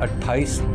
28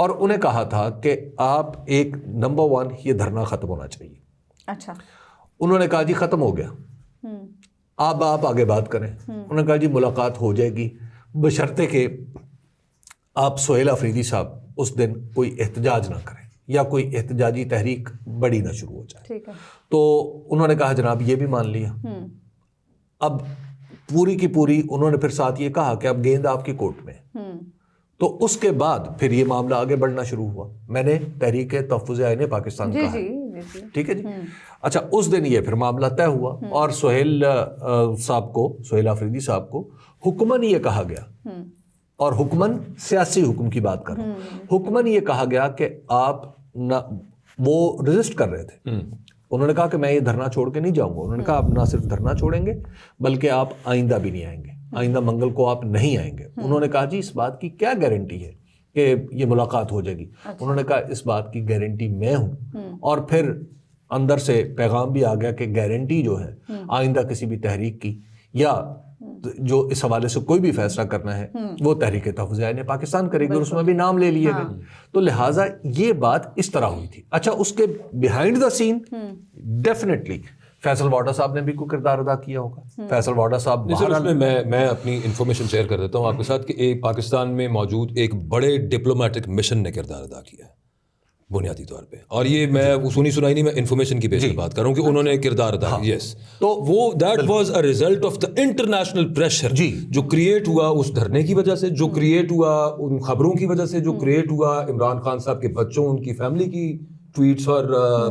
اور انہیں کہا تھا کہ آپ ایک نمبر 1 یہ دھرنا ختم ہونا چاہیے. اچھا. انہوں نے کہا جی ختم ہو گیا, آپ آگے بات کریں. انہوں نے کہا جی ملاقات ہو جائے گی بشرطے کہ آپ سہیل آفریدی صاحب اس دن کوئی احتجاج نہ کریں یا کوئی احتجاجی تحریک بڑی نہ شروع ہو جائے. ٹھیک ہے. تو انہوں نے کہا جناب یہ بھی مان لیا. اب پوری کی پوری انہوں نے پھر ساتھ یہ کہا کہ اب گیند آپ کی کورٹ میں. تو اس کے بعد پھر یہ معاملہ آگے بڑھنا شروع ہوا. میں نے تحریک تحفظ آئین پاکستان کہا ہے. ٹھیک ہے جی. اچھا, اس دن یہ پھر معاملہ طے ہوا اور سہیل آفریدی صاحب کو حکماً یہ کہا گیا, اور حکماً سیاسی حکم کی بات کر رہا ہوں, حکماً یہ کہا گیا کہ آپ وہ رجسٹ کر رہے تھے. انہوں نے کہا کہ میں یہ دھرنا چھوڑ کے نہیں جاؤں گا. انہوں نے کہا آپ نہ صرف دھرنا چھوڑیں گے بلکہ آپ آئندہ بھی نہیں آئیں گے, آئندہ منگل کو آپ نہیں آئیں گے. انہوں نے کہا جی اس بات کی کیا گارنٹی ہے کہ یہ ملاقات ہو جائے گی؟ انہوں نے کہا اس بات کی گارنٹی میں ہوں. اور پھر اندر سے پیغام بھی آ گیا کہ گارنٹی جو ہے آئندہ کسی بھی تحریک کی یا جو اس حوالے سے کوئی بھی فیصلہ کرنا ہے وہ تحریک تحفظ آئین پاکستان کرے گی, اور اس میں بھی نام لے لیے گئے. تو لہٰذا یہ بات اس طرح ہوئی تھی. اچھا, اس کے behind the scene definitely Faisal Vawda صاحب نے بھی کوئی کردار ادا کیا ہوگا. فیصل واڈا صاحب میں اپنی انفارمیشن شیئر کر دیتا ہوں آپ کے ساتھ کہ ایک پاکستان میں موجود ایک بڑے ڈپلومیٹک مشن نے کردار ادا کیا ہے بنیادی طور پہ, اور یہ میں سنائی نہیں, میں انفارمیشن کی بیس پہ بات کر رہا ہوں کہ انہوں نے کردار ادا کیا. یس, تو وہ that was a result of the international pressure جو کریٹ ہوا اس دھرنے کی وجہ سے, جو کریٹ ہوا ان خبروں کی وجہ سے, جو کریٹ ہوا عمران خان صاحب کے بچوں ان کی فیملی کی ٹویٹس اور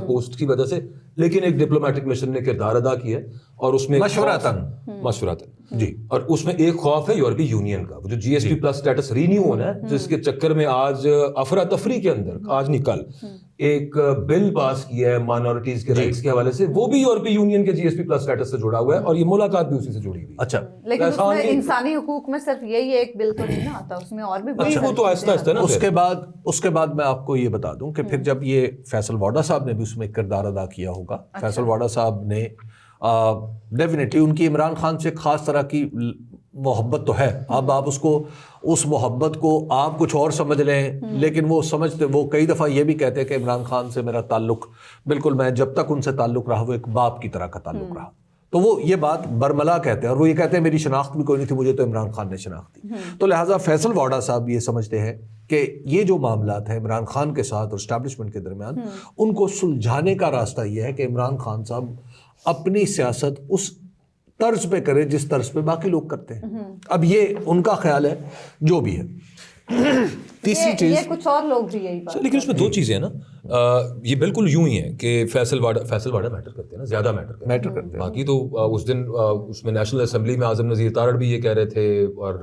پوسٹ کی وجہ سے. لیکن ایک ڈپلومیٹک مشن نے کردار ادا کیا اور اس میں مشوراتاً جی, اور اس میں ایک خوف ہے یورپی یونین کا, جو G S P plus status renew ہونا ہے, جس کے چکر میں آج افراتفری کے اندر آج نہیں کل ایک بل پاس کیا ہے مائنورٹیز کے رائٹس کے حوالے سے, وہ بھی یورپی یونین کے جی ایس پی پلس اسٹیٹس سے جڑا ہوا ہے, اور یہ ملاقات بھی اسی سے جڑی ہوئی. اچھا, لیکن اس میں انسانی حقوق میں صرف یہی ایک بل تو نہیں آتا, اس میں اور بھی وہ تو آہستہ آہستہ نا. اس کے بعد میں آپ کو یہ بتا دوں کہ پھر جب یہ فیصل واڈا صاحب نے بھی اس میں کردار ادا کیا ہوگا. فیصل واڈا صاحب نے ڈیفینیٹلی ان کی عمران خان سے خاص طرح کی محبت تو ہے. اب آپ اس محبت کو آپ کچھ اور سمجھ لیں, لیکن وہ کئی دفعہ یہ بھی کہتے ہیں کہ عمران خان سے میرا تعلق بالکل, میں جب تک ان سے تعلق رہا وہ ایک باپ کی طرح کا تعلق رہا. تو وہ یہ بات برملا کہتے ہیں, اور وہ یہ کہتے ہیں میری شناخت بھی کوئی نہیں تھی, مجھے تو عمران خان نے شناخت دی. تو لہٰذا فیصل واڈا صاحب یہ سمجھتے ہیں کہ یہ جو معاملات ہیں عمران خان کے ساتھ اور اسٹیبلشمنٹ کے درمیان, ان کو سلجھانے کا راستہ یہ ہے کہ عمران خان صاحب اپنی سیاست اس طرز پہ کرے جس طرز پہ باقی لوگ کرتے ہیں. اب یہ ان کا خیال ہے جو بھی ہے. تیسری چیز, یہ کچھ اور لوگ بھی یہی بات, لیکن اس میں دو چیزیں ہیں نا, یہ بالکل یوں ہی ہے کہ فیصل واڈا میٹر کرتے ہیں نا, زیادہ میٹر کرتے ہیں. باقی تو اس دن اس میں نیشنل اسمبلی میں اعظم نذیر تارڑ بھی یہ کہہ رہے تھے, اور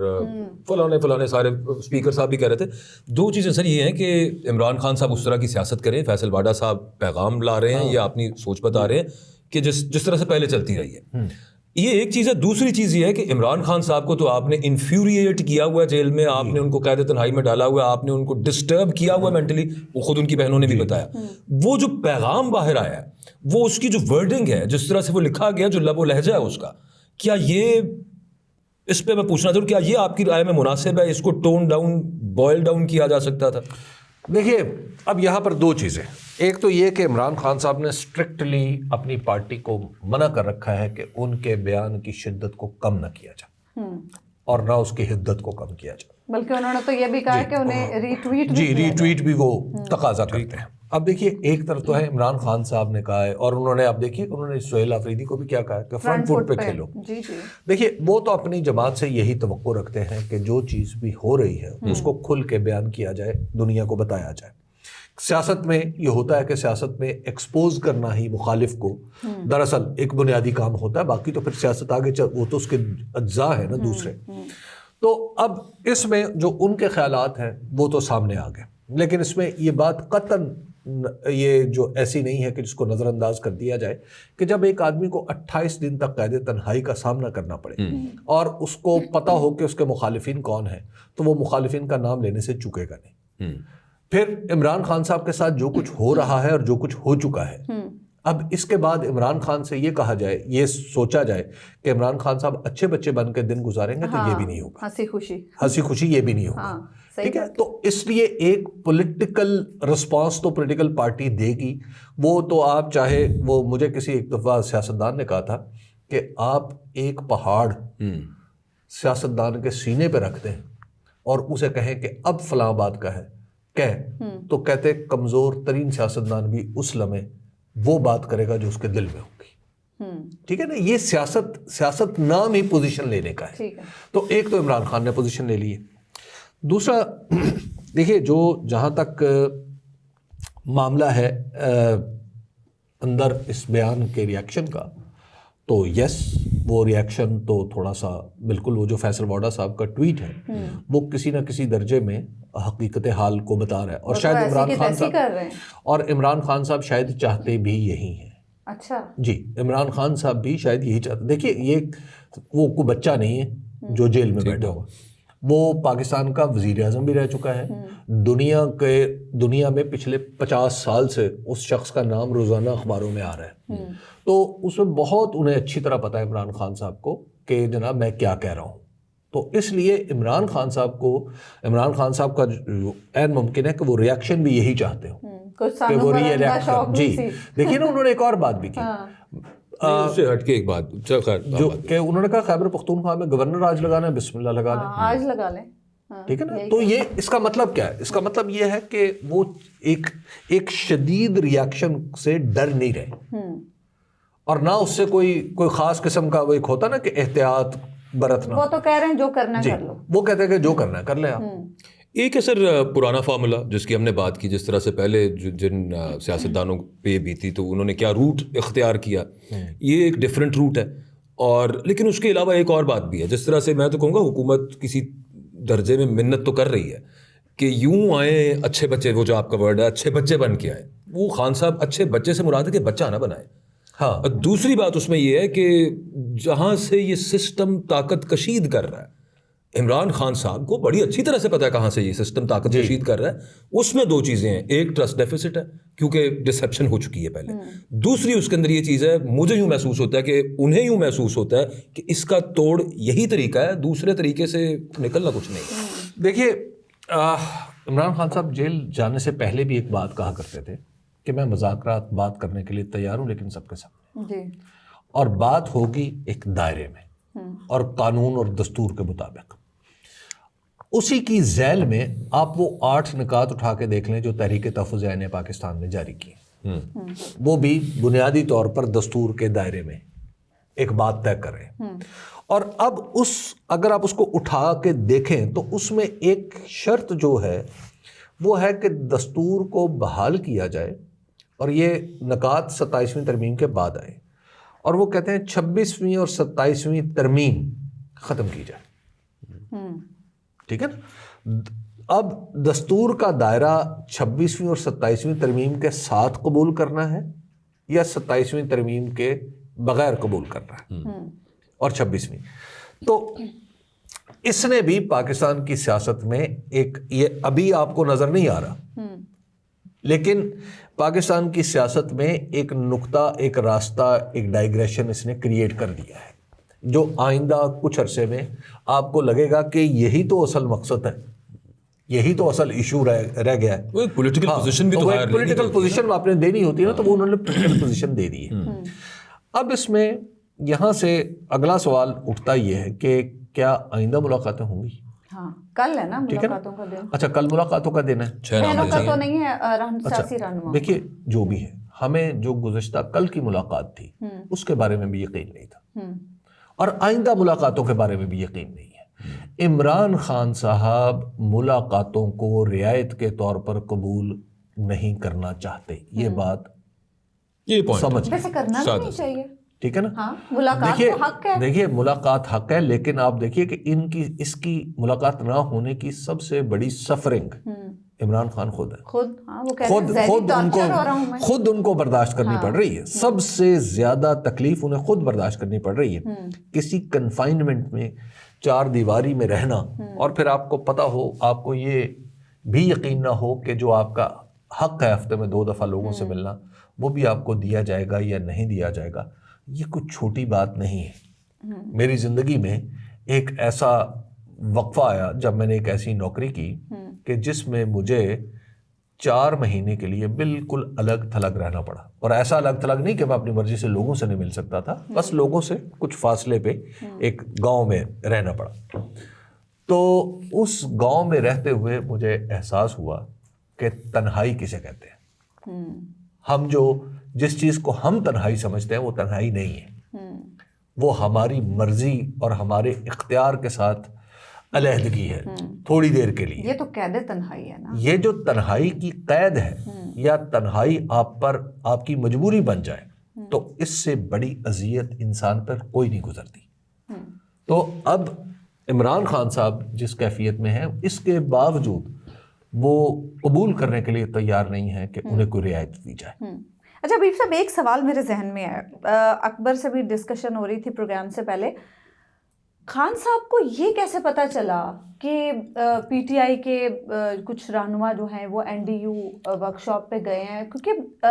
فلانے سارے اسپیکر صاحب بھی کہہ رہے تھے. دو چیزیں سر یہ ہیں کہ عمران خان صاحب اس طرح کی سیاست کریں, فیصل واڈا صاحب پیغام لا رہے ہیں یا اپنی سوچ بتا رہے ہیں کہ جس طرح سے پہلے چلتی رہی ہے. یہ ایک چیز ہے. دوسری چیز یہ ہے کہ عمران خان صاحب کو تو آپ نے انفیوریٹ کیا ہوا ہے جیل میں, آپ نے ان کو قید تنہائی میں ڈالا ہوا ہے, آپ نے ان کو ڈسٹرب کیا ہوا ہے مینٹلی, وہ خود ان کی بہنوں نے بھی بتایا. وہ جو پیغام باہر آیا ہے, وہ اس کی جو ورڈنگ ہے, جس طرح سے وہ لکھا گیا, جو لب و لہجہ ہے اس کا, کیا یہ اس پہ میں پوچھنا چاہوں کیا یہ آپ کی رائے میں مناسب ہے؟ اس کو ٹون ڈاؤن بوائل ڈاؤن کیا جا سکتا تھا؟ دیکھیے اب یہاں پر دو چیزیں. ایک تو یہ کہ عمران خان صاحب نے اسٹرکٹلی اپنی پارٹی کو منع کر رکھا ہے کہ ان کے بیان کی شدت کو کم نہ کیا جائے اور نہ اس کی حدت کو کم کیا جائے, بلکہ انہوں نے تو یہ بھی کہا کہ انہیں ری ٹویٹ بھی وہ تقاضا کرتے ہیں. اب دیکھیے ایک طرف تو ہے عمران خان صاحب نے کہا ہے, اور انہوں نے اب دیکھیے انہوں نے سہیل آفریدی کو بھی کیا کہا ہے کہ فرنٹ فٹ پہ کھیلو. دیکھیے وہ تو اپنی جماعت سے یہی توقع رکھتے ہیں کہ جو چیز بھی ہو رہی ہے اس کو کھل کے بیان کیا جائے, دنیا کو بتایا جائے. سیاست میں یہ ہوتا ہے کہ سیاست میں ایکسپوز کرنا ہی مخالف کو دراصل ایک بنیادی کام ہوتا ہے, باقی تو پھر سیاست آگے وہ تو اس کے اجزاء ہیں نا دوسرے. تو اب اس میں جو ان کے خیالات ہیں وہ تو سامنے آ گئے, لیکن اس میں یہ بات قطعاً یہ جو ایسی نہیں ہے کہ جس کو نظر انداز کر دیا جائے کہ جب ایک آدمی کو 28 دن تک قید تنہائی کا سامنا کرنا پڑے اور اس کو پتہ ہو کہ اس کے مخالفین کون ہیں, تو وہ مخالفین کا نام لینے سے چکے گا نہیں. پھر عمران خان صاحب کے ساتھ جو کچھ ہو رہا ہے اور جو کچھ ہو چکا ہے, اب اس کے بعد عمران خان سے یہ کہا جائے, یہ سوچا جائے کہ عمران خان صاحب اچھے بچے بن کے دن گزاریں گے, تو یہ بھی نہیں ہوگا. ہنسی خوشی یہ بھی نہیں ہوگا. ٹھیک ہے. تو اس لیے ایک پولیٹیکل رسپانس تو پولیٹیکل پارٹی دے گی. وہ تو آپ چاہے, وہ مجھے کسی ایک دفعہ سیاستدان نے کہا تھا کہ آپ ایک پہاڑ سیاستدان کے سینے پہ رکھ دیں اور اسے کہیں کہ اب فلاں بات کا ہے تو کہتے کمزور ترین سیاستدان بھی اس لمحے وہ بات کرے گا جو اس کے دل میں ہوگی. ٹھیک ہے نا. یہ سیاست نام ہی پوزیشن لینے کا ہے. تو ایک تو عمران خان نے پوزیشن لے لی ہے. دوسرا دیکھیے, جو جہاں تک معاملہ ہے اندر اس بیان کے ریاکشن کا, تو یس وہ ریاکشن تو تھوڑا سا بالکل, وہ جو فیصل واڈا صاحب کا ٹویٹ ہے وہ کسی نہ کسی درجے میں حقیقت حال کو بتا رہا ہے. اور شاید عمران خان صاحب شاید چاہتے بھی یہی ہیں. اچھا جی, عمران خان صاحب بھی شاید یہی چاہتے. دیکھیے یہ وہ کوئی بچہ نہیں ہے جو جیل میں بیٹھا ہوا, وہ پاکستان کا وزیر اعظم بھی رہ چکا ہے. دنیا میں پچھلے 50 سال سے اس شخص کا نام روزانہ اخباروں میں آ رہا ہے. تو اس میں بہت انہیں اچھی طرح پتہ ہے عمران خان صاحب کو کہ جناب میں کیا کہہ رہا ہوں. تو اس لیے عمران خان صاحب کا عین ممکن ہے کہ وہ ریاکشن بھی یہی چاہتے ہوں کہ وہ ریاکشن. جی دیکھیے نا, انہوں نے ایک اور بات بھی کی اس سے ہٹ کے ایک بات جو کہ انہوں نے کہا خیبر پختونخوا میں گورنر آج لگانا ہے, بسم اللہ لگا لیں, آج لگا لیں. ٹھیک ہے نا. تو یہ اس کا مطلب کیا ہے؟ اس کا مطلب یہ ہے کہ وہ ایک شدید ریاکشن سے ڈر نہیں رہے اور نہ اس سے کوئی خاص قسم کا وہ ایک ہوتا نا کہ احتیاط برتنا. وہ تو کہہ رہے ہیں جو کرنا ہے کر لو, وہ کہتے ہیں کہ جو کرنا ہے کر لیں آپ. ایک ہے سر پرانا فارمولا جس کی ہم نے بات کی, جس طرح سے پہلے جن سیاستدانوں پہ بھی تھی تو انہوں نے کیا روٹ اختیار کیا, یہ ایک ڈیفرنٹ روٹ ہے. اور لیکن اس کے علاوہ ایک اور بات بھی ہے, جس طرح سے میں تو کہوں گا حکومت کسی درجے میں منت تو کر رہی ہے کہ یوں آئیں اچھے بچے, وہ جو آپ کا ورڈ ہے اچھے بچے بن کے آئیں. وہ خان صاحب اچھے بچے سے مراد ہے کہ بچہ نہ بنائے. ہاں, دوسری بات اس میں یہ ہے کہ جہاں سے یہ سسٹم طاقت کشید کر رہا ہے, عمران خان صاحب کو بڑی اچھی طرح سے پتا ہے کہاں سے یہ سسٹم طاقت کشید کر رہا ہے. اس میں دو چیزیں ہیں, ایک ٹرسٹ ڈیفیسٹ ہے کیونکہ ڈسپشن ہو چکی ہے پہلے, دوسری اس کے اندر یہ چیز ہے, مجھے یوں محسوس ہوتا ہے کہ انہیں یوں محسوس ہوتا ہے کہ اس کا توڑ یہی طریقہ ہے, دوسرے طریقے سے نکلنا کچھ نہیں ہے. دیکھیے عمران خان صاحب جیل جانے سے پہلے بھی ایک بات کہا کرتے تھے کہ میں مذاکرات بات کرنے کے لیے تیار ہوں لیکن سب کے سامنے, اور بات ہوگی ایک دائرے میں اور قانون اور دستور کے مطابق. اسی کی ذیل میں آپ وہ 8 نکات اٹھا کے دیکھ لیں جو تحریک تحفظ عین پاکستان نے جاری کی, وہ بھی بنیادی طور پر دستور کے دائرے میں ایک بات طے کر رہے ہیں. اور اب اگر آپ اس کو اٹھا کے دیکھیں تو اس میں ایک شرط جو ہے وہ ہے کہ دستور کو بحال کیا جائے, اور یہ نکات 27ویں ترمیم کے بعد آئے, اور وہ کہتے ہیں 26ویں اور 27ویں ترمیم ختم کی جائے. ٹھیک ہے نا. اب دستور کا دائرہ 26ویں اور 27ویں ترمیم کے ساتھ قبول کرنا ہے یا 27ویں ترمیم کے بغیر قبول کرنا ہے اور 26ویں. تو اس نے بھی پاکستان کی سیاست میں یہ ابھی آپ کو نظر نہیں آ رہا, لیکن پاکستان کی سیاست میں ایک نقطہ, ایک راستہ, ایک ڈائیگریشن اس نے کریٹ کر دیا ہے جو آئندہ کچھ عرصے میں آپ کو لگے گا کہ یہی تو اصل مقصد ہے, یہی تو اصل ایشو رہ گیا ہے. وہ ایک پولیٹیکل پوزیشن بھی تو ہے, پولیٹیکل پوزیشن آپ نے دینی ہوتی ہے نا, تو وہ انہوں نے پولیٹیکل پوزیشن دے دی ہے. اب اس میں یہاں سے اگلا سوال اٹھتا یہ ہے کہ کیا آئندہ ملاقاتیں ہوں گی؟ ہاں کل ہے نا ملاقاتوں کا دن. اچھا کل ملاقاتوں کا دن ہے, تو نہیں ہے سیاسی رہنما. دیکھیے جو بھی ہے, ہمیں جو گزشتہ کل کی ملاقات تھی اس کے بارے میں بھی یقین نہیں تھا, اور آئندہ ملاقاتوں کے بارے میں بھی یقین نہیں ہے. عمران خان صاحب ملاقاتوں کو رعایت کے طور پر قبول نہیں کرنا چاہتے, یہ بات سمجھ ویسے کرنا نہیں چاہیے. ٹھیک ہے نا. دیکھیے ملاقات حق ہے, لیکن آپ دیکھیے کہ اس کی ملاقات نہ ہونے کی سب سے بڑی سفرنگ عمران خان خود ہے. خود ان کو برداشت کرنی پڑ رہی ہے, سب سے زیادہ تکلیف انہیں خود برداشت کرنی پڑ رہی ہے. کسی کنفائنمنٹ میں 4 دیواری میں رہنا, اور پھر آپ کو پتا ہو, آپ کو یہ بھی یقین نہ ہو کہ جو آپ کا حق ہے ہفتے میں 2 دفعہ لوگوں سے ملنا, وہ بھی آپ کو دیا جائے گا یا نہیں دیا جائے گا, یہ کچھ چھوٹی بات نہیں ہے. میری زندگی میں ایک ایسا وقفہ آیا جب میں نے ایک ایسی نوکری کی کہ جس میں مجھے 4 مہینے کے لیے بالکل الگ تھلگ رہنا پڑا. اور ایسا الگ تھلگ نہیں کہ میں اپنی مرضی سے لوگوں سے نہیں مل سکتا تھا, بس لوگوں سے کچھ فاصلے پہ ایک گاؤں میں رہنا پڑا. تو اس گاؤں میں رہتے ہوئے مجھے احساس ہوا کہ تنہائی کسے کہتے ہیں. ہم جس چیز کو ہم تنہائی سمجھتے ہیں وہ تنہائی نہیں ہے, وہ ہماری مرضی اور ہمارے اختیار کے ساتھ علیحدگی ہے تھوڑی دیر کے لیے. یہ تو قید تنہائی ہے نا. یہ جو تنہائی کی قید ہے یا تنہائی آپ کی مجبوری بن جائے تو اس سے بڑی اذیت انسان پر کوئی نہیں گزرتی. تو اب عمران خان صاحب جس کیفیت میں ہیں اس کے باوجود وہ قبول کرنے کے لیے تیار نہیں ہے کہ انہیں کوئی رعایت دی جائے. اچھا حبیب صاحب, ایک سوال میرے ذہن میں ہے, اکبر سے بھی ڈسکشن ہو رہی تھی پروگرام سے پہلے, خان صاحب کو یہ کیسے پتا چلا کہ پی ٹی آئی کے کچھ رہنما جو ہیں وہ N D U workshop پہ گئے ہیں, کیونکہ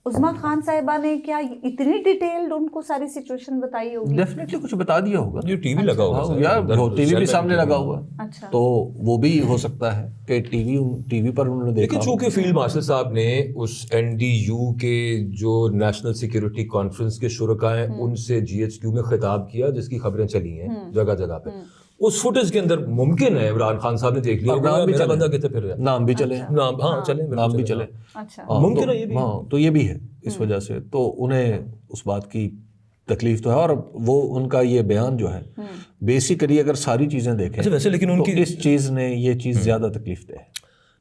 عظمیٰ خان صاحبہ نے کیا اتنی ڈیٹیلڈ ان کو ساری سچویشن بتائی ہوگی؟ ڈیفینیٹلی کچھ بتا دیا ہوگا. یہ ٹی وی لگا ہوگا یار, ٹی وی بھی سامنے لگا ہوا, اچھا, تو وہ بھی ہو سکتا ہے کہ ٹی وی پر انہوں نے دیکھا. لیکن چونکہ فیلڈ مارشل صاحب نے اس این ڈی یو کے جو نیشنل سیکیورٹی کانفرنس کے شرکاء ہیں ان سے جی ایچ کیو میں خطاب کیا جس کی خبریں چلی ہیں جگہ جگہ پہ, اس فوٹیج کے اندر ممکن ہے عمران خان صاحب نے دیکھ لیا, میرا بندہ کہتے پھر نام بھی چلے, نام بھی چلے, ممکن ہے یہ بھی. ہاں, تو یہ بھی ہے اس وجہ سے. تو انہیں اس بات کی تکلیف تو ہے, اور وہ ان کا یہ بیان جو ہے بیسیکلی اگر ساری چیزیں دیکھیں ویسے لیکن ان کی اس چیز نے یہ چیز زیادہ تکلیف دہ ہے.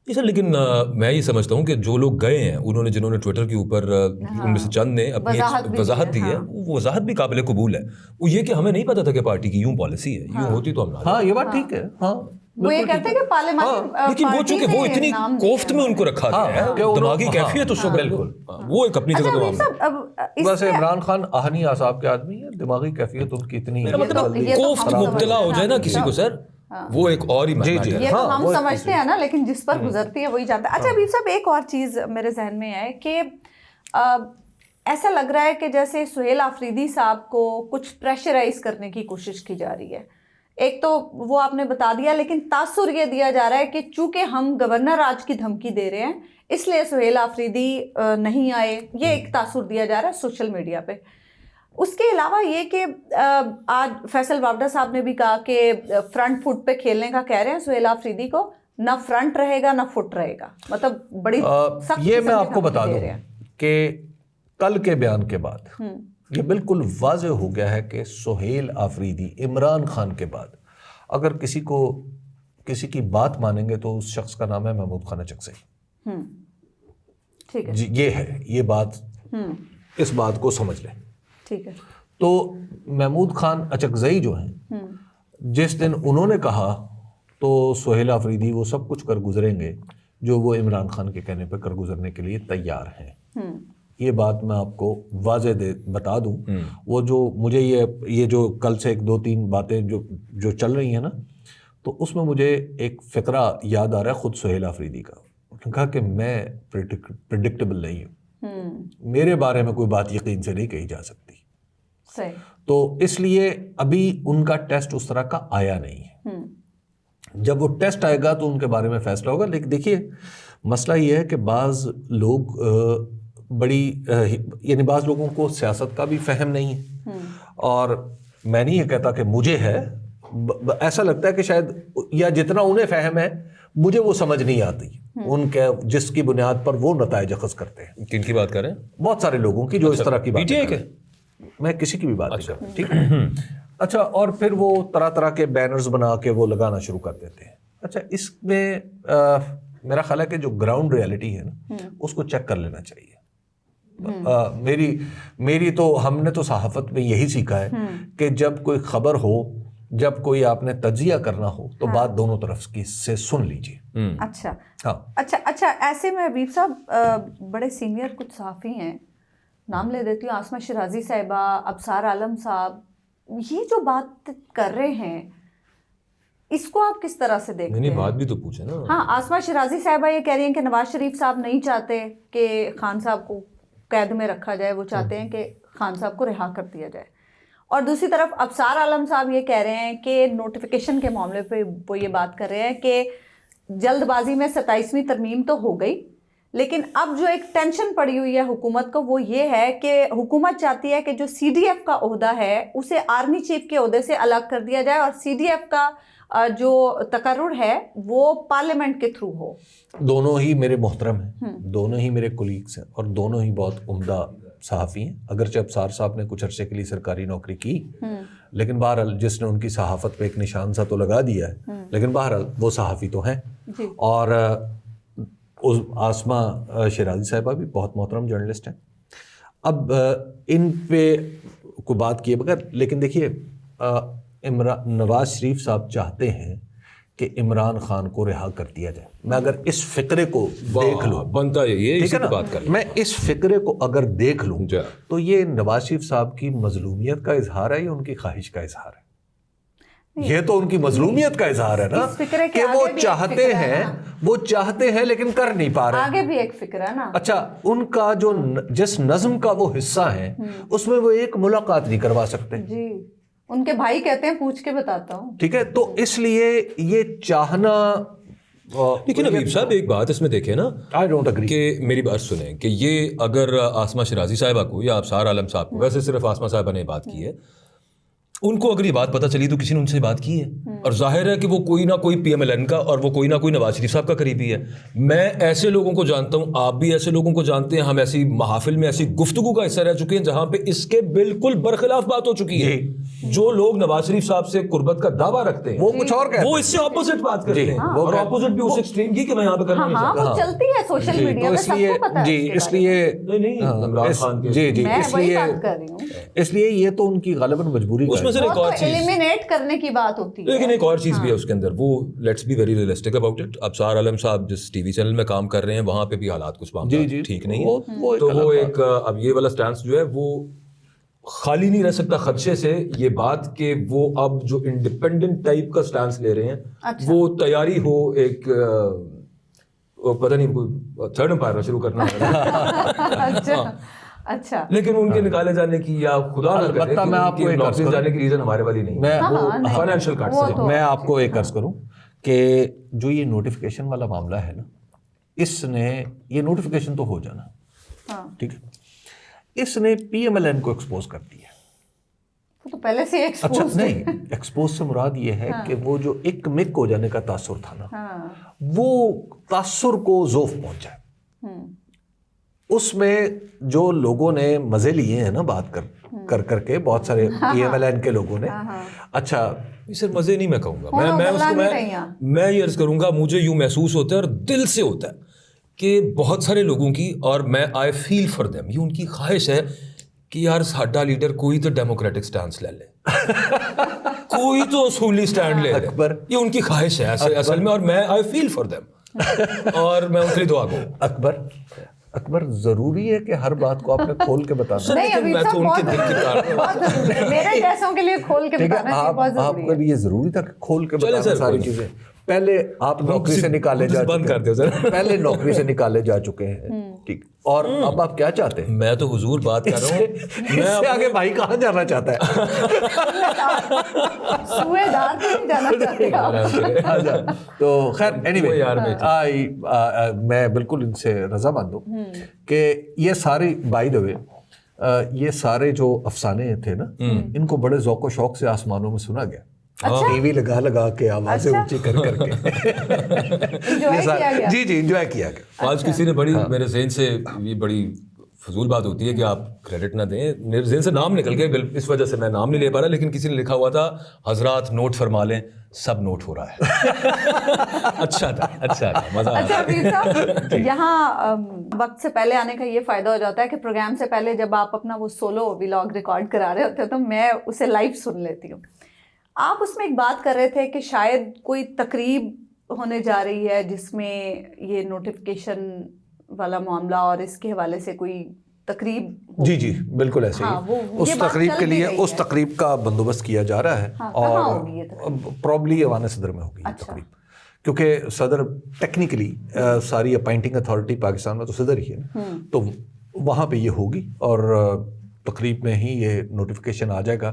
جی سر, لیکن میں یہ سمجھتا ہوں کہ جو لوگ گئے ہیں جنہوں نے ٹویٹر کے اوپر ان میں سے چند نے اپنی وضاحت دی ہے, وہ وضاحت بھی قابل قبول ہے. وہ یہ کہ ہمیں نہیں پتا تھا کہ پارٹی کی یوں پالیسی ہے, یوں ہوتی تو ہم نہ. ہاں, یہ بات ٹھیک ہے. ہاں, وہ یہ کہتے ہیں کہ پارلیمانی, لیکن وہ چونکہ وہ اتنی کوفت میں ان کو رکھا گیا ہے, دماغی کیفیت اس وقت بالکل وہ ایک اپنی جگہ تو. ویسے عمران خان آہنی اعصاب کے آدمی ہیں, دماغی کیفیت ان کی اتنی کوفت مبتلا ہو جائے نا کسی کو سر, وہ ایک اور ہی مسئلہ ہے. یہ تو ہم سمجھتے ہیں نا, لیکن جس پر گزرتی ہے وہی جانتا ہے. اچھا حبیب صاحب, ایک اور چیز میرے ذہن میں ہے کہ ایسا لگ رہا ہے کہ جیسے سہیل آفریدی صاحب کو کچھ پریشرائز کرنے کی کوشش کی جا رہی ہے. ایک تو وہ آپ نے بتا دیا, لیکن تاثر یہ دیا جا رہا ہے کہ چونکہ ہم گورنر راج کی دھمکی دے رہے ہیں اس لیے سہیل آفریدی نہیں آئے, یہ ایک تاثر دیا جا رہا ہے سوشل میڈیا پہ. اس کے علاوہ یہ کہ آج فیصل وابڈا صاحب نے بھی کہا کہ فرنٹ فٹ پہ کھیلنے کا کہہ رہے ہیں سہیل آفریدی کو, نہ فرنٹ رہے گا نہ فٹ رہے گا, مطلب بڑی سخت. یہ میں آپ کو بتا دوں کہ کل کے بیان کے بعد یہ بالکل واضح ہو گیا ہے کہ سہیل آفریدی عمران خان کے بعد اگر کسی کی بات مانیں گے تو اس شخص کا نام ہے محمود خان اچکزئی. ٹھیک ہے, یہ ہے, یہ بات, اس بات کو سمجھ لیں. ٹھیک ہے. تو محمود خان اچکزئی جو ہیں, جس دن انہوں نے کہا تو سہیل آفریدی وہ سب کچھ کر گزریں گے جو وہ عمران خان کے کہنے پہ کر گزرنے کے لیے تیار ہیں. یہ بات میں آپ کو واضح بتا دوں. وہ جو مجھے یہ جو کل سے 2-3 باتیں جو چل رہی ہیں نا, تو اس میں مجھے ایک فقرہ یاد آ رہا ہے خود سہیل آفریدی کا. انہوں نے کہا کہ میں پریڈکٹیبل نہیں ہوں, میرے بارے میں کوئی بات یقین سے نہیں کہی جا سکتی. تو اس لیے ابھی ان کا ٹیسٹ اس طرح کا آیا نہیں ہے. جب وہ ٹیسٹ آئے گا تو ان کے بارے میں فیصلہ ہوگا. لیکن دیکھیے مسئلہ یہ ہے کہ بعض لوگ یعنی بعض لوگوں کو سیاست کا بھی فہم نہیں ہے, اور میں نہیں یہ کہتا کہ مجھے ہے, ایسا لگتا ہے کہ شاید یا جتنا انہیں فہم ہے مجھے وہ سمجھ نہیں آتی ان کے جس کی بنیاد پر وہ نتائج اخذ کرتے ہیں. کن کی بات کر رہے ہیں؟ بہت سارے لوگوں کی جو اس طرح کی بات ہے. میں کسی کی بھی بات نہیں کرتا, ٹھیک ہے. اچھا, اور پھر وہ طرح کے بینرز بنا کے وہ لگانا شروع کر دیتے ہیں. اچھا, اس میں میرا خیال ہے کہ جو گراؤنڈ ریالٹی ہے نا اس کو چیک کر لینا چاہیے. میری تو ہم نے تو صحافت میں یہی سیکھا ہے کہ جب کوئی خبر ہو, جب کوئی آپ نے تجزیہ کرنا ہو تو بات دونوں طرف کی سے سن لیجیے. اچھا اچھا, ایسے میں حبیب صاحب بڑے سینئر کچھ صحافی ہیں, نام لے دیتی ہوں, عاصمہ شیرازی صاحبہ, ابصار عالم صاحب, یہ جو بات کر رہے ہیں اس کو آپ کس طرح سے دیکھتے ہیں؟ بات بھی تو پوچھے نا. ہاں, عاصمہ شیرازی صاحبہ یہ کہہ رہی ہیں کہ نواز شریف صاحب نہیں چاہتے کہ خان صاحب کو قید میں رکھا جائے, وہ چاہتے ہیں کہ خان صاحب کو رہا کر دیا جائے. اور دوسری طرف ابصار عالم صاحب یہ کہہ رہے ہیں کہ نوٹیفیکیشن کے معاملے پہ وہ یہ بات کر رہے ہیں کہ جلد بازی میں 27ویں ترمیم تو ہو گئی، لیکن اب جو ایک ٹینشن پڑی ہوئی ہے حکومت کو وہ یہ ہے کہ حکومت چاہتی ہے کہ جو سی ڈی ایف کا عہدہ ہے اسے آرمی چیف کے عہدے سے الگ کر دیا جائے اور سی ڈی ایف کا جو تقرر ہے وہ پارلیمنٹ کے تھرو ہو. دونوں ہی میرے محترم ہیں، دونوں ہی میرے کولیگز ہیں اور دونوں ہی بہت عمدہ صحافی ہیں. اگرچہ ابصار صاحب نے کچھ عرصے کے لیے سرکاری نوکری کی، لیکن بہرحال جس نے ان کی صحافت پہ ایک نشان سا تو لگا دیا ہے، لیکن بہرحال وہ صحافی تو ہیں. اور آسمہ شیرازی صاحبہ بھی بہت محترم جرنلسٹ ہیں. اب ان پہ کوئی بات کیے بغیر، لیکن دیکھیے نواز شریف صاحب چاہتے ہیں کہ عمران خان کو رہا کر دیا جائے. میں اگر اس فقرے کو دیکھ لوں، بنتا ہے یہ ٹھیک ہے نا، بات کر میں اس فقرے کو اگر دیکھ لوں تو یہ نواز شریف صاحب کی مظلومیت کا اظہار ہے یا ان کی خواہش کا اظہار ہے؟ یہ تو ان کی مظلومیت کا اظہار ہے نا کہ وہ چاہتے ہیں لیکن کر نہیں پا رہے. آگے بھی ایک فکر ہے نا. اچھا، ان کا جو جس نظم کا وہ حصہ ہے اس میں وہ ایک ملاقات نہیں کروا سکتے. جی، ان کے بھائی کہتے ہیں پوچھ کے بتاتا ہوں. ٹھیک ہے، تو اس لیے یہ چاہنا. لیکن حبیب صاحب ایک بات اس میں دیکھیں نا، I don't agree. کہ میری بات سنیں کہ یہ اگر آسمہ شیرازی صاحبہ کو یا ابصار عالم صاحب کو، ویسے صرف آسمہ صاحبہ نے بات کی ہے، ان کو اگر یہ بات پتہ چلی تو کسی نے ان سے بات کی ہے، اور ظاہر ہے کہ وہ کوئی نہ کوئی پی ایم ایل این کا اور وہ کوئی نہ کوئی نواز شریف صاحب کا قریبی ہے. میں ایسے لوگوں کو جانتا ہوں، آپ بھی ایسے لوگوں کو جانتے ہیں، ہم ایسی محافل میں ایسی گفتگو کا حصہ رہ چکے ہیں جہاں پہ اس کے بالکل برخلاف بات ہو چکی ہے. جو لوگ نواز شریف صاحب سے قربت کا دعویٰ رکھتے ہیں وہ کچھ اور کہتے ہیں، وہ اس سے اپوزٹ بات کرتے ہیں، اور اپوزٹ بھی اس ایکسٹریم کی کہ میں یہاں پہ کرنا نہیں چاہتا. وہ چلتی ہے سوشل میڈیا پہ، سب کو پتہ ہے. جی، اس لیے عمران خان کے اس لیے یہ تو ان کی غالباً مجبوری اس میں سے ایک اور چیز ایلیمینیٹ کرنے کی بات ہوتی ہے. لیکن ایک اور چیز بھی ہے اس کے اندر، وہ let's be very realistic about it. Absar Alam صاحب جس ٹی وی چینل میں کام کر رہے ہیں وہاں پہ بھی حالات کچھ ٹھیک نہیں ہے، تو وہ ایک اب یہ والا سٹانس جو ہے وہ خالی نہیں رہ سکتا خدشے سے. یہ بات کہ وہ اب جو انڈیپینڈنٹ ٹائپ کا سٹانس لے رہے ہیں وہ تیاری ہو ایک پتہ نہیں تھرڈ امپائر میں شروع کرنا ہے. اچھا، لیکن ان کے نکالے جانے کی یا خدا نہ کرے میں آپ کو نوکری جانے کی ریزن ہمارے والی نہیں ہے، فائنینشیل کٹ سے. میں آپ کو ایک عرض کروں کہ جو یہ نوٹیفیکیشن والا معاملہ ہے نا، اس نے یہ نوٹیفیکیشن تو ہو جانا ٹھیک ہے، اس نے پی ایم ایل این کو ایکسپوز کر دیا. تو پہلے سے اچھا نہیں، ایکسپوز سے مراد یہ ہے کہ وہ جو ایک مک ہو جانے کا تاثر تھا نا، وہ تاثر کو ذوف پہنچا ہے. اس میں جو لوگوں نے مزے لیے ہیں نا بات کر کے، بہت سارے پی ایم ایل این کے لوگوں نے. اچھا سر مزے نہیں میں کہوں گا، میں یہ عرض کروں گا، مجھے یوں محسوس ہوتا ہے اور دل سے ہوتا ہے کہ بہت سارے لوگوں کی، اور میں آئی فیل فار دیم، یہ ان کی خواہش ہے کہ یار ساڈا لیڈر کوئی تو ڈیموکریٹک سٹانس لے لے، کوئی تو اصولی سٹینڈ لے لے. یہ ان کی خواہش ہے اصل میں، اور میں آئی فیل فار دیم، اور میں ان کے لیے دعا کروں. اکبر ضروری ہے کہ ہر بات کو آپ نے کھول کے بتانا. میں تو ان کے دل کی بات، میرے جیسوں کے لیے کھول کے بتانا بہت ضروری ہے. آپ کے لیے ضروری تھا کہ کھول کے بتانا ساری چیزیں. پہلے آپ نوکری سے نکالے جا پہلے نوکری سے نکالے جا چکے ہیں، ٹھیک، اور اب آپ کیا چاہتے ہیں؟ میں تو حضور بات کر رہا ہوں، میں سے آگے بھائی کہاں جانا چاہتا ہے؟ سوئے دار تو نہیں جانا چاہتے. تو خیر اینی وے، میں بالکل ان سے رضامند ہوں کہ یہ ساری بائی دا وے یہ سارے جو افسانے تھے نا، ان کو بڑے ذوق و شوق سے آسمانوں میں سنا گیا، ٹی وی لگا کے آوازیں اونچی کر کے جی انجوائے کیا گیا. آج کسی نے بڑی میرے ذہن سے یہ بڑی فضول بات ہوتی ہے کہ آپ کریڈٹ نہ دیں، میرے ذہن سے نام نکل گیا، اس وجہ سے میں نام نہیں لے پا رہا، لیکن کسی نے لکھا ہوا تھا حضرات نوٹ فرما لیں، سب نوٹ ہو رہا ہے. اچھا تھا مزہ آیا. اچھا یہاں وقت سے پہلے آنے کا یہ فائدہ ہو جاتا ہے کہ پروگرام سے پہلے جب آپ اپنا وہ سولو ولاگ ریکارڈ کرا رہے ہوتے ہیں تو میں اسے لائیو سن لیتی ہوں. آپ اس میں ایک بات کر رہے تھے کہ شاید کوئی تقریب ہونے جا رہی ہے جس میں یہ نوٹیفیکیشن والا معاملہ اور اس کے حوالے سے کوئی تقریب. جی بالکل ایسے ہی اس تقریب کے لیے اس تقریب کا بندوبست کیا جا رہا ہے، اور پرابلی ایوان صدر میں ہوگی یہ تقریب، کیونکہ صدر ٹیکنیکلی ساری اپائنٹنگ اتھارٹی پاکستان میں تو صدر ہی ہے نا، تو وہاں پہ یہ ہوگی. اور تقریب میں ہی یہ نوٹیفیکیشن آ جائے گا.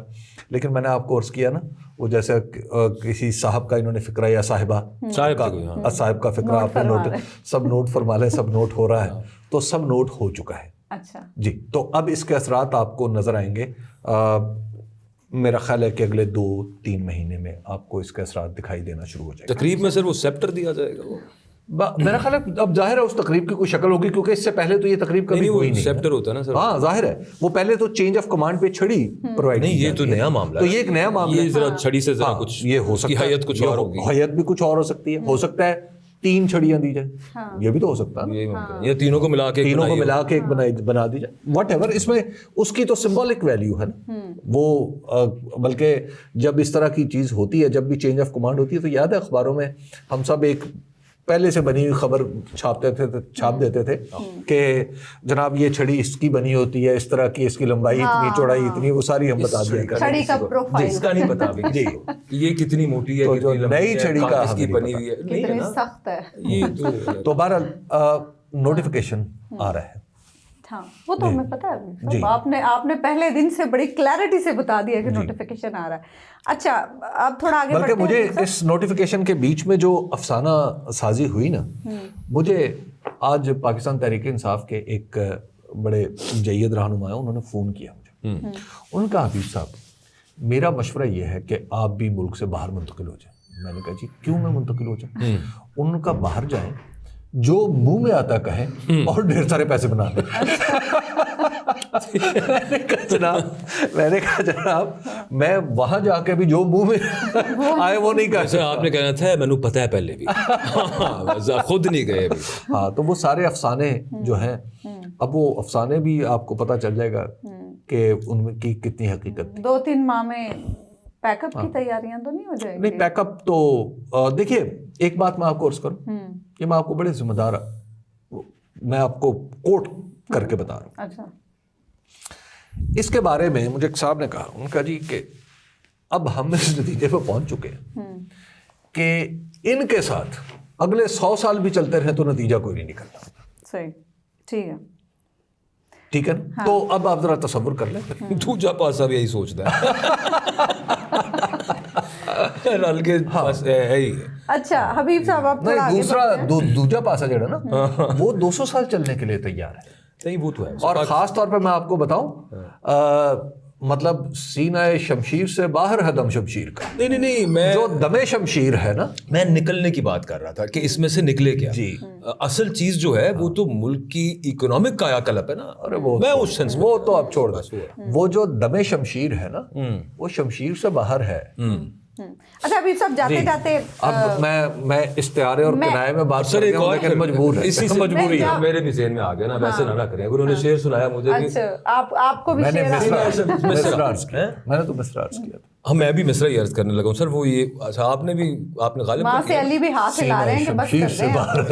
لیکن میں نے آپ کو عرض کیا نا, وہ جیسے کسی صاحب کا انہوں نے فقرہ یا صاحب کا فقرہ آپ نے نوٹ سب نوٹ فرما لیں, سب نوٹ ہو رہا ہے, تو سب نوٹ ہو چکا ہے. اچھا جی, تو اب اس کے اثرات آپ کو نظر آئیں گے. میرا خیال ہے کہ اگلے 2-3 مہینے میں آپ کو اس کے اثرات دکھائی دینا شروع ہو جائے گا. تقریب میں سر وہ سیپٹر دیا جائے گا, میرا خیال ہے اب ظاہر ہے اس تقریب کی کوئی شکل ہوگی, کیونکہ اس سے پہلے تو یہ تقریب کبھی ہوئی نہیں. سیپٹر ہوتا ہے نا سر. ہاں ظاہر ہے, وہ پہلے تو چینج آف کمانڈ پہ چھڑی پرووائڈ نہیں, یہ تو نیا معاملہ ہے. تو یہ ایک نیا معاملہ ہے. یہ ذرا چھڑی سے ذرا کچھ یہ ہو سکتا ہے, حیت کچھ اور ہوگی, حیت بھی کچھ اور ہو سکتی ہے. ہو سکتا ہے 3 چھڑیاں دی جائیں, یہ بھی تو ہو سکتا ہے. یہ تینوں کو ملا کے ایک بنا دی جائے. واٹ ایور, اس میں اس کی تو سمبولک ویلیو ہے نا وہ. بلکہ جب اس طرح کی چیز ہوتی ہے, جب بھی چینج آف کمانڈ ہوتی ہے, تو یاد ہے اخباروں میں ہم سب ایک پہلے سے بنی ہوئی خبر چھاپ دیتے تھے کہ جناب یہ چھڑی اس کی بنی ہوتی ہے, اس طرح کی, اس کی لمبائی اتنی, چوڑائی اتنی, وہ ساری ہم بتا دیا کریں. چھڑی کا پروفائل اس کا نہیں پتا جی, یہ کتنی موٹی ہے, جو نئی چھڑی کا اس کی بنی ہوئی ہے, کتنی سخت ہے. یہ تو بہرحال نوٹیفیکیشن آ رہا ہے. ہاں وہ تو ہمیں پتا ہے, آپ نے پہلے دن سے بڑی کلیئرٹی سے بتا دیا کہ نوٹیفیکیشن آ رہا ہے. اچھا اب تھوڑا آگے بلکہ مجھے اس نوٹیفیکیشن کے بیچ میں جو افسانہ سازی ہوئی نا, مجھے آج پاکستان تحریک انصاف کے ایک بڑے جید رہنما ہیں, انہوں نے فون کیا مجھے. ان کا حبیب صاحب میرا مشورہ یہ ہے کہ آپ بھی ملک سے باہر منتقل ہو جائیں. میں نے کہا جی کیوں میں منتقل ہو جاؤں؟ ان کا باہر جائیں, جو منہ میں آتا کہیں اور ڈھیر سارے پیسے بنا لیں. میں نے کہا جناب میں وہاں جا کے بھی جو منہ میں آئے وہ نہیں کہا. آپ نے کہنا تھا میں نے پتا ہے پہلے بھی, خود نہیں گئے. ہاں تو وہ سارے افسانے جو ہیں, اب وہ افسانے بھی آپ کو پتہ چل جائے گا کہ ان میں کی کتنی حقیقت. 2-3 ماہ میں پیک اپ کی تیاریاں تو نہیں ہو جائیں گی؟ نہیں, پیک اپ تو دیکھیے ایک بات میں آپ کو عرض کروں, یہ میں آپ کو بڑے ذمہ دار, میں آپ کو کوٹ کر کے بتا رہا ہوں. اچھا, اس کے بارے میں مجھے ایک صاحب نے کہا, ان کا جی کہ اب ہم اس نتیجے پہ پہنچ چکے ہیں کہ ان کے ساتھ اگلے 100 سال بھی چلتے رہے تو نتیجہ کوئی نہیں نکلتا. صحیح, ٹھیک ہے, ٹھیک ہے نا. تو اب آپ ذرا تصور کر لیں, دوجا پاسا بھی یہی سوچتا ہے. اچھا حبیب صاحب آپ دوسرا پاسا جو ہے نا وہ 200 سال چلنے کے لیے تیار ہے. نہیں وہ تو ہے, اور خاص طور پہ میں آپ کو بتاؤں, مطلب سینہ شمشیر سے باہر ہے دم شمشیر کا. نہیں میں جو دم شمشیر ہے نا, میں نکلنے کی بات کر رہا تھا کہ اس میں سے نکلے کیا. جی اصل چیز جو ہے وہ تو ملک کی اکنامک کایا کلپ ہے نا. میں اس سینس وہ تو آپ چھوڑ دیں, وہ جو دم شمشیر ہے نا وہ شمشیر سے باہر ہے. اچھا حبیب صاحب جاتے جاتے اب میں استعارے اور کنائے میں بات کر رہا ہوں, لیکن مجبور ہے, اسی سے مجبوری ہے. میرے بھی ذہن میں آ گیا نا, ویسے نہ کریں. انہوں نے شعر سنایا مجھے, آپ کو بھی میں نے مصرع عرض کیا تھا. ہاں میں بھی مصرع عرض کرنے لگا ہوں سر. وہ یہ آپ نے غالب وہاں سے علی بھی ہاتھ ہلا رہے ہیں کہ بس کر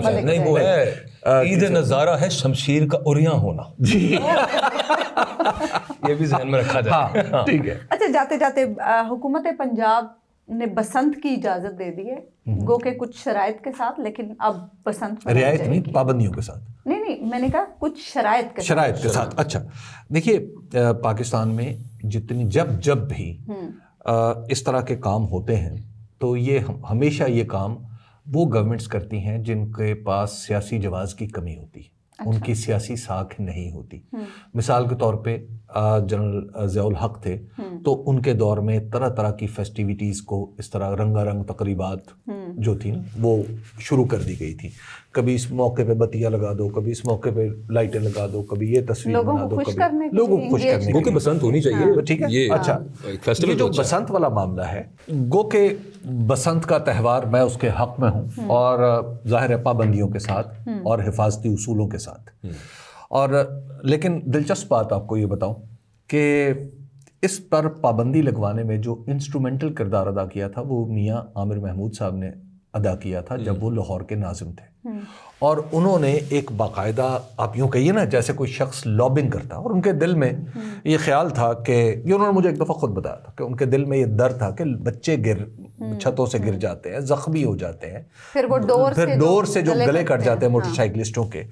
دیں. نہیں وہ ہے عید نظارہ ہے شمشیر کا اریاں ہونا. جی یہ بھی ذہن میں رکھا جائے. ٹھیک ہے. اچھا جاتے جاتے حکومت پنجاب نے بسنت کی اجازت دے دی ہے, گو کہ کچھ شرائط کے ساتھ, لیکن اب بسنت رعایت نہیں, پابندیوں کے ساتھ. نہیں میں نے کہا کچھ شرائط کے ساتھ. اچھا دیکھیے پاکستان میں جتنی جب بھی اس طرح کے کام ہوتے ہیں تو یہ ہمیشہ یہ کام وہ گورنمنٹس کرتی ہیں جن کے پاس سیاسی جواز کی کمی ہوتی ہے, ان کی سیاسی ساکھ نہیں ہوتی. مثال کے طور پہ جنرل ضیاء الحق تھے تو ان کے دور میں طرح طرح کی فیسٹیویٹیز کو اس طرح رنگا رنگ تقریبات جو تھیں وہ شروع کر دی گئی تھی. کبھی اس موقع پہ بتیاں لگا دو, کبھی اس موقع پہ لائٹیں لگا دو, کبھی یہ تصویر بنا دو, کبھی لوگوں کو خوش کرنے گو کہ بسنت ہونی چاہیے. ٹھیک ہے. اچھا یہ جو بسنت والا معاملہ ہے, گو کہ بسنت کا تہوار میں اس کے حق میں ہوں, اور ظاہر ہے پابندیوں کے ساتھ اور حفاظتی اصولوں کے ساتھ. اور لیکن دلچسپ بات آپ کو یہ بتاؤں کہ اس پر پابندی لگوانے میں جو انسٹرومنٹل کردار ادا کیا تھا وہ میاں عامر محمود صاحب نے ادا کیا تھا جب وہ لاہور کے ناظم تھے. اور انہوں نے ایک باقاعدہ, آپ یوں کہیے نا جیسے کوئی شخص لابنگ کرتا, اور ان کے دل میں یہ خیال تھا کہ یہ انہوں نے مجھے ایک دفعہ خود بتایا تھا کہ ان کے دل میں یہ ڈر تھا کہ بچے چھتوں سے گر جاتے ہیں, زخمی ہو جاتے ہیں, پھر ڈور سے جو گلے کٹ جاتے ہیں موٹر سائیکلسٹوں کے,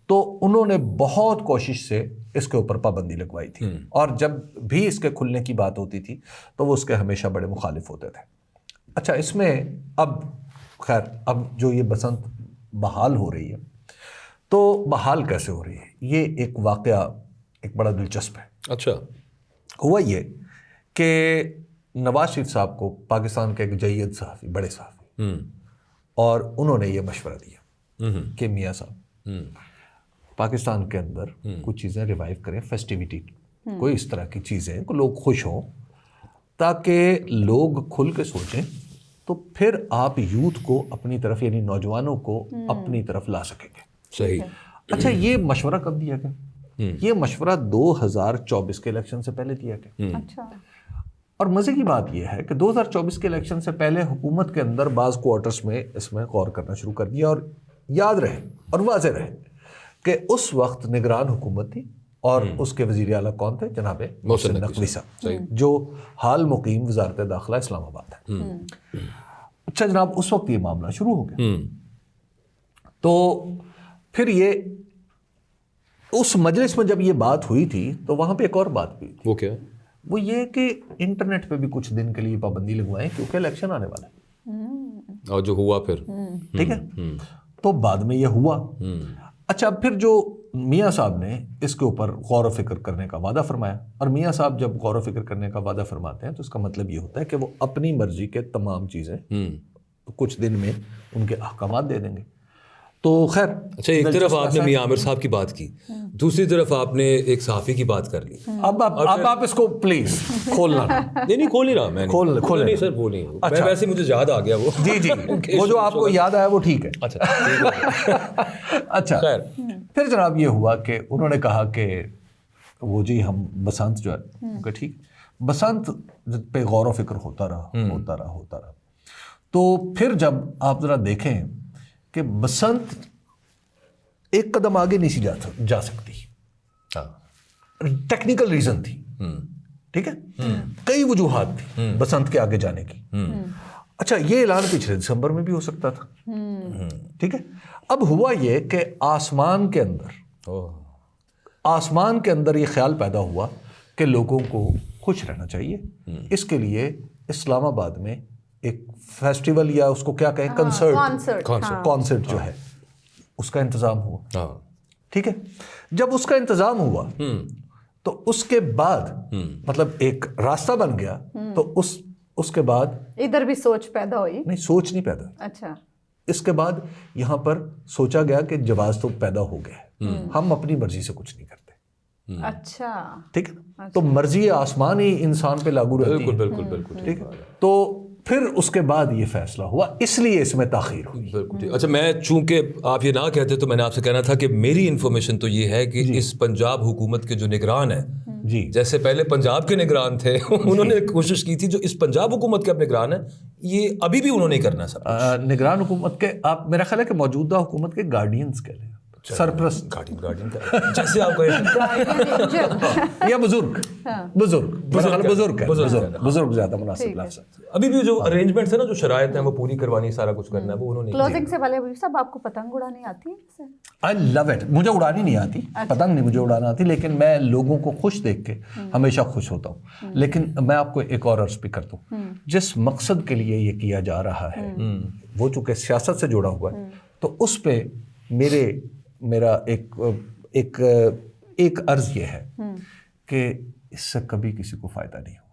تو انہوں نے بہت کوشش سے اس کے اوپر پابندی لگوائی تھی، اور جب بھی اس کے کھلنے کی بات ہوتی تھی تو وہ اس کے ہمیشہ بڑے مخالف ہوتے تھے۔ اچھا، اس میں اب خیر اب جو یہ بسنت بحال ہو رہی ہے، تو بحال کیسے ہو رہی ہے؟ یہ ایک واقعہ ایک بڑا دلچسپ ہے۔ اچھا، ہوا یہ کہ نواز شریف صاحب کو پاکستان کے ایک جید صحافی، بڑے صحافی، اور انہوں نے یہ مشورہ دیا کہ میاں صاحب پاکستان کے اندر کچھ چیزیں ریوائیو کریں، فیسٹیوٹی، کوئی اس طرح کی چیزیں کہ لوگ خوش ہوں، تاکہ لوگ کھل کے سوچیں، تو پھر آپ یوتھ کو اپنی طرف، یعنی نوجوانوں کو اپنی طرف لا سکیں گے۔ صحیح۔ اچھا، یہ مشورہ کب دیا گیا؟ یہ مشورہ 2024 کے الیکشن سے پہلے دیا گیا۔ اچھا، اور مزے کی بات یہ ہے کہ 2024 کے الیکشن سے پہلے حکومت کے اندر بعض کوارٹرز میں اس میں غور کرنا شروع کر دیا، اور یاد رہے اور واضح رہے کہ اس وقت نگران حکومت تھی، اور اس کے وزیر اعلیٰ کون تھے؟ جناب محسن نقوی صاحب، جو حال مقیم وزارت داخلہ اسلام آباد ہے۔ اچھا جناب، اس وقت یہ معاملہ شروع ہو گیا، تو پھر یہ اس مجلس میں جب یہ بات ہوئی تھی تو وہاں پہ ایک اور بات بھی تھی۔ وہ کیا؟ وہ یہ کہ انٹرنیٹ پہ بھی کچھ دن کے لیے پابندی لگوائیں، کیونکہ الیکشن آنے والا ہے، اور جو ہوا پھر ٹھیک ہے، تو بعد میں یہ ہوا۔ اچھا، پھر جو میاں صاحب نے اس کے اوپر غور و فکر کرنے کا وعدہ فرمایا، اور میاں صاحب جب غور و فکر کرنے کا وعدہ فرماتے ہیں تو اس کا مطلب یہ ہوتا ہے کہ وہ اپنی مرضی کے تمام چیزیں کچھ دن میں ان کے احکامات دے دیں گے۔ تو خیر، اچھا، ایک طرف آپ نے میاں عامر صاحب کی بات کی، دوسری طرف آپ نے ایک صحافی کی بات کر لی۔ اب آپ اس کو پلیز کھولنا۔ نہیں کھول نہیں رہا میں، کھول نہیں سر، وہ نہیں، میں ویسے مجھے یاد آ گیا وہ۔ جی وہ جو آپ کو یاد آیا وہ ٹھیک ہے۔ اچھا اچھا، خیر، پھر جناب یہ ہوا کہ انہوں نے کہا کہ وہ جی ہم بسنت جو ہے کہ ٹھیک، بسنت پہ غور و فکر ہوتا رہا۔ تو پھر جب آپ ذرا دیکھیں کہ بسنت ایک قدم آگے نہیں سی جا سکتی، ٹیکنیکل ریزن تھی، ٹھیک ہے، کئی وجوہات تھی بسنت کے آگے جانے کی۔ اچھا، یہ اعلان پچھلے دسمبر میں بھی ہو سکتا تھا، ٹھیک ہے۔ اب ہوا یہ کہ آسمان کے اندر یہ خیال پیدا ہوا کہ لوگوں کو خوش رہنا چاہیے، اس کے لیے اسلام آباد میں ایک فیسٹیول یا اس کو کیا کہیں، کانسرٹ جو ہے اس کا انتظام ہوا، ٹھیک ہے۔ جب اس کا انتظام ہوا تو اس کے بعد مطلب ایک راستہ بن گیا، تو اس کے بعد ادھر بھی سوچ پیدا ہوئی؟ نہیں، سوچ نہیں پیدا۔ اچھا، اس کے بعد یہاں پر سوچا گیا کہ جواز تو پیدا ہو گیا ہے، ہم اپنی مرضی سے کچھ نہیں کرتے۔ اچھا، ٹھیک ہے، تو مرضی آسمان ہی انسان پہ لاگو رہتی ہے، بالکل ٹھیک ہے۔ تو پھر اس کے بعد یہ فیصلہ ہوا، اس لیے اس میں تاخیر ہوئی۔ بالکل۔ اچھا، میں چونکہ آپ یہ نہ کہتے تو میں نے آپ سے کہنا تھا کہ میری انفارمیشن تو یہ ہے کہ اس پنجاب حکومت کے جو نگران ہیں، جی، جیسے پہلے پنجاب کے نگران تھے، انہوں نے کوشش کی تھی، جو اس پنجاب حکومت کے اب نگران ہیں، یہ ابھی بھی انہوں نے کرنا سب نگران حکومت کے، آپ میرا خیال ہے کہ موجودہ حکومت کے گارڈینز کہہ لیں، سرپرست، گارڈین جیسے آپ یا بزرگ زیادہ مناسب لفظ ہے۔ ابھی بھی جو ارینجمنٹس ہیں نا، جو شرائط ہیں، وہ پوری کروانی، سارا کچھ کرنا ہے، وہ انہوں نے۔ کلوزنگ سے پہلے صاحب آپ کو پتنگ اڑانی آتی ہے؟ I love it، مجھے اڑانی نہیں آتی، پتنگ نہیں مجھے اڑانا آتی، لیکن میں لوگوں کو خوش دیکھ کے ہمیشہ خوش ہوتا ہوں۔ لیکن میں آپ کو ایک اور عرض بھی کرتا ہوں، جس مقصد کے لیے یہ کیا جا رہا ہے وہ چونکہ سیاست سے جڑا ہوا ہے، تو اس پہ میرا ایک عرض یہ ہے کہ اس سے کبھی کسی کو فائدہ نہیں ہوا۔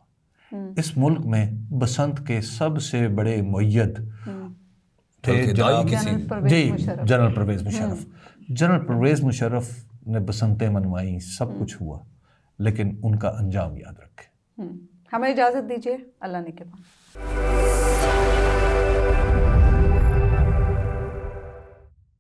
اس ملک میں بسنت کے سب سے بڑے مؤید تھے جنرل پرویز مشرف نے بسنتیں منوائیں، سب کچھ ہوا، لیکن ان کا انجام یاد رکھے۔ ہمیں اجازت دیجیے، اللہ نے کے